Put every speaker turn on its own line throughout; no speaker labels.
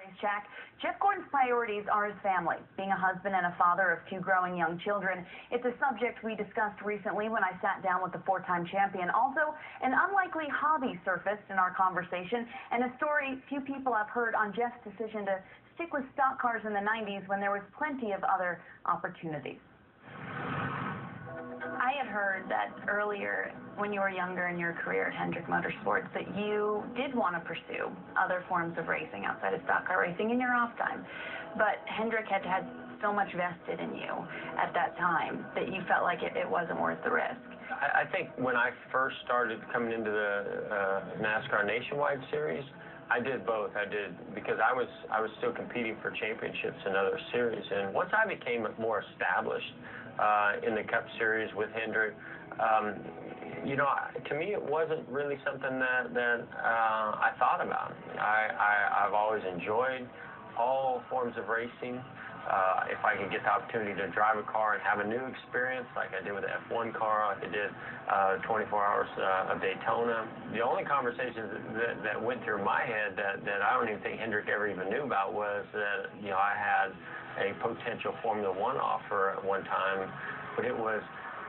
Racetrack. Jeff Gordon's priorities are his family, being a husband and a father of two growing young children. It's a subject we discussed recently when I sat down with the four-time champion. Also, an unlikely hobby surfaced in our conversation, and a story few people have heard on Jeff's decision to stick with stock cars in the 90s when there was plenty of other opportunities. I had heard that earlier, when you were younger in your career at Hendrick Motorsports, that you did want to pursue other forms of racing outside of stock car racing in your off time. But Hendrick had had so much vested in you at that time that you felt like it wasn't worth the risk.
I think when I first started coming into the NASCAR Nationwide Series, I did both. I did because I was still competing for championships in other series, and once I became more established in the Cup Series with Hendrick, you know, to me it wasn't really something that I thought about. I've always enjoyed all forms of racing. If I could get the opportunity to drive a car and have a new experience like I did with the F1 car, like I did 24 Hours of Daytona. The only conversations that went through my head that I don't even think Hendrick ever even knew about was that, you know, I had a potential Formula One offer at one time, but it was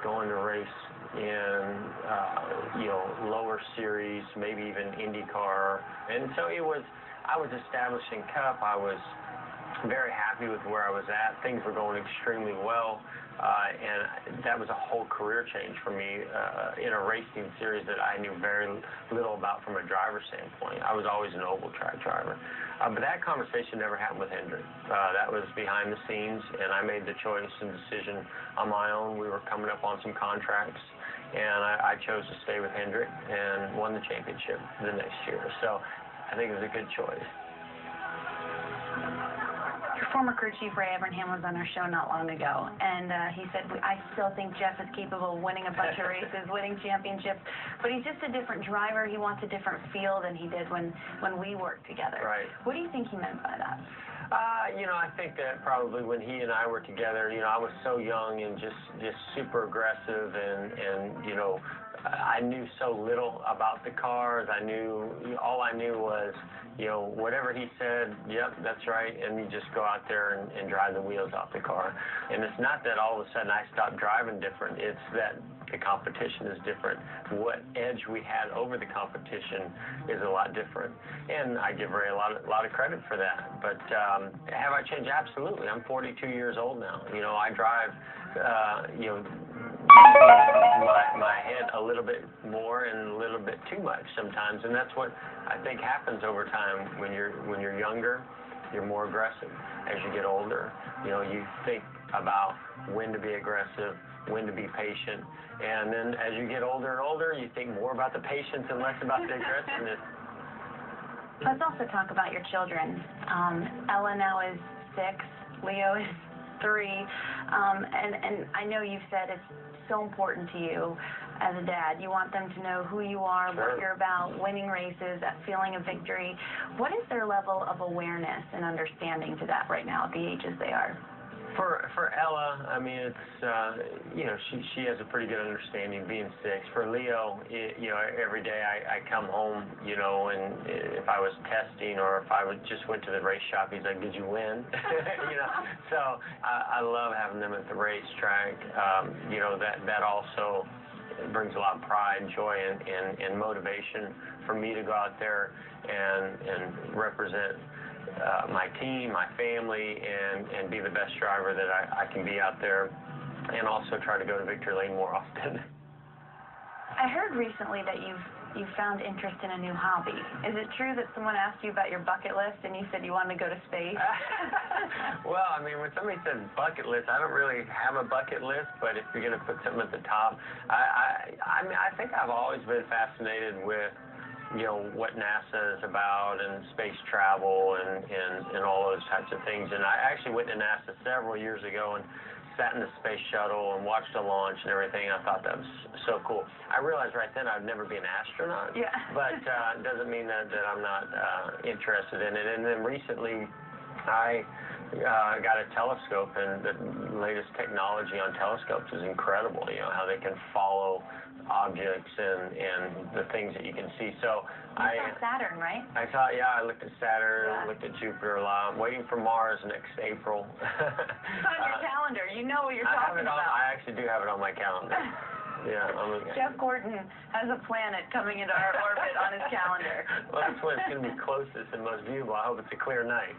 going to race in, you know, lower series, maybe even IndyCar. And so I was establishing Cup. I was very happy with where I was at. Things were going extremely well, and that was a whole career change for me in a racing series that I knew very little about from a driver standpoint. I was always an oval track driver, but that conversation never happened with Hendrick. That was behind the scenes, and I made the choice and decision on my own. We were coming up on some contracts, and I chose to stay with Hendrick and won the championship the next year. So I think it was a good choice.
Former crew chief Ray Evernham was on our show not long ago, and he said, I still think Jeff is capable of winning a bunch of races, winning championships, but he's just a different driver. He wants a different feel than he did when we worked together.
Right.
What do you think he meant by that?
You know, I think that probably when he and I were together, you know, I was so young and just super aggressive, and you know, I knew so little about the cars. All I knew was, you know, whatever he said, yep, that's right, and you just go out there and drive the wheels off the car. And it's not that all of a sudden I stopped driving different, it's that the competition is different. What edge we had over the competition is a lot different. And I give Ray a lot of credit for that. But have I changed? Absolutely. I'm 42 years old now. You know, I drive, you know, my head a little bit more and a little bit too much sometimes, and that's what I think happens over time. When you're younger, you're more aggressive. As you get older, you know, you think about when to be aggressive, when to be patient, and then as you get older and older, you think more about the patience and less about the aggressiveness.
Let's also talk about your children. Ella now is 6, Leo is 3, and I know you've said it's so important to you as a dad. You want them to know who you are,
Sure.
What you're about, winning races, that feeling of victory. What is their level of awareness and understanding to that right now at the ages they are?
For Ella, I mean, it's, you know, she has a pretty good understanding being 6. For Leo, you know, every day I come home, you know, and if I was testing or if I just went to the race shop, he's like, did you win? You know, so I love having them at the racetrack. You know, that also brings a lot of pride, joy, and motivation for me to go out there and represent my team, my family, and be the best driver that I can be out there, and also try to go to victory lane more often.
I heard recently that you've found interest in a new hobby. Is it true that someone asked you about your bucket list and you said you wanted to go to space?
Well, I mean, when somebody says bucket list, I don't really have a bucket list, but if you're going to put something at the top, I mean, I think I've always been fascinated with, you know, what NASA is about and space travel and all those types of things. And I actually went to NASA several years ago and sat in the space shuttle and watched the launch and everything. I thought that was so cool. I realized right then I'd never be an astronaut,
yeah.
But it doesn't mean that I'm not interested in it. And then recently I got a telescope, and the latest technology on telescopes is incredible. You know, how they can follow objects and the things that you can see. So
you saw Saturn, right?
I looked at Saturn, looked at Jupiter a lot. I'm waiting for Mars next April.
It's on your calendar. You know what you're talking about.
I actually do have it on my calendar. Yeah.
Jeff Gordon has a planet coming into our orbit on his calendar.
Well, that's when it's going to be closest and most viewable. I hope it's a clear night.